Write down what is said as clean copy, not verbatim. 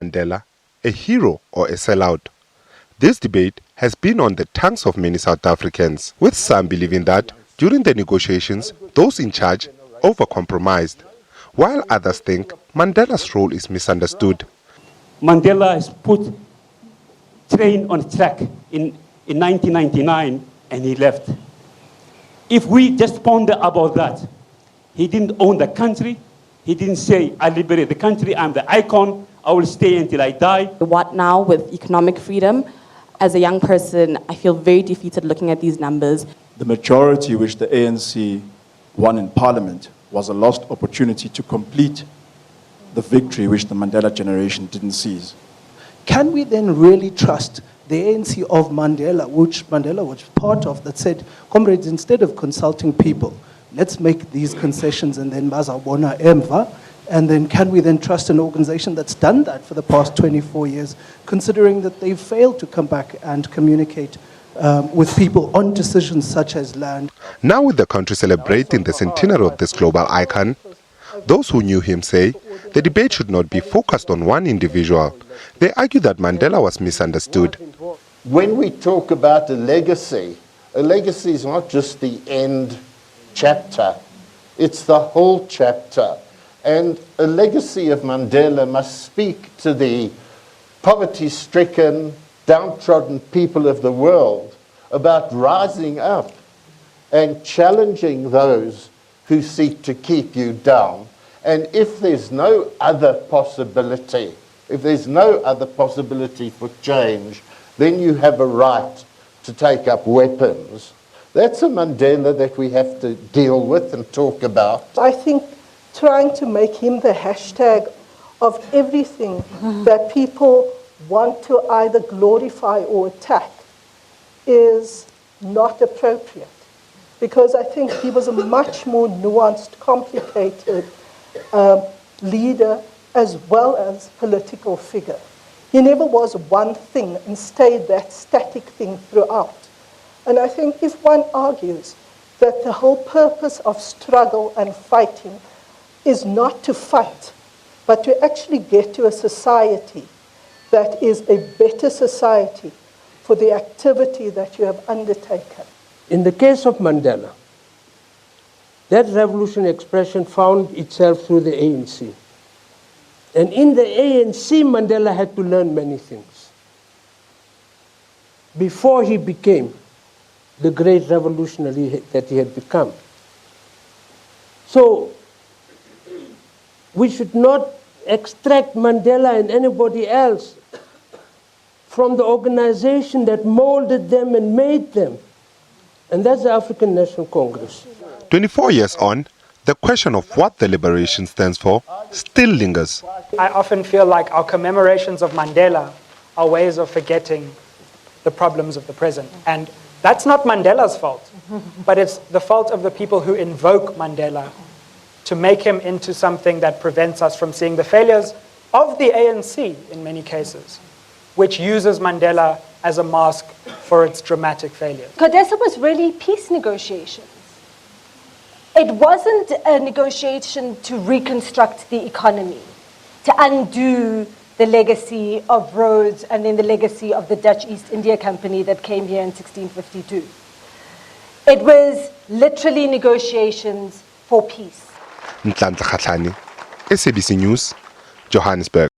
Mandela a hero or a sellout? This debate has been on the tongues of many South Africans, with some believing that during the negotiations, those in charge overcompromised, while others think Mandela's role is misunderstood. Mandela has put train on track in 1999 and he left. If we just ponder about that, he didn't own the country. He didn't say, I liberate the country, I'm the icon, I will stay until I die. What now with economic freedom? As a young person, I feel very defeated looking at these numbers. The majority which the ANC won in Parliament was a lost opportunity to complete the victory which the Mandela generation didn't seize. Can we then really trust the ANC of Mandela, which Mandela was part of, that said, comrades, instead of consulting people, let's make these concessions and then bazawona emva? And then can we then trust an organization that's done that for the past 24 years, considering that they've failed to come back and communicate with people on decisions such as land? Now with the country celebrating the centenary of this global icon, those who knew him say the debate should not be focused on one individual. They argue that Mandela was misunderstood. When we talk about a legacy is not just the end chapter, it's the whole chapter. And a legacy of Mandela must speak to the poverty-stricken, downtrodden people of the world about rising up and challenging those who seek to keep you down. And if there's no other possibility, for change, then you have a right to take up weapons. That's a Mandela that we have to deal with and talk about. I think trying to make him the hashtag of everything that people want to either glorify or attack is not appropriate. Because I think he was a much more nuanced, complicated leader as well as political figure. He never was one thing and stayed that static thing throughout. And I think if one argues that the whole purpose of struggle and fighting is not to fight, but to actually get to a society that is a better society for the activity that you have undertaken. In the case of Mandela, that revolutionary expression found itself through the ANC. And in the ANC, Mandela had to learn many things before he became the great revolutionary that he had become. So, we should not extract Mandela and anybody else from the organization that molded them and made them. And that's the African National Congress. 24 years on, the question of what the liberation stands for still lingers. I often feel like our commemorations of Mandela are ways of forgetting the problems of the present. And that's not Mandela's fault, but it's the fault of the people who invoke Mandela to make him into something that prevents us from seeing the failures of the ANC in many cases, which uses Mandela as a mask for its dramatic failures. CODESA was really peace negotiations. It wasn't a negotiation to reconstruct the economy, to undo the legacy of Rhodes and then the legacy of the Dutch East India Company that came here in 1652. It was literally negotiations for peace. Nhlanhla Kgatlana, SABC News, Johannesburg.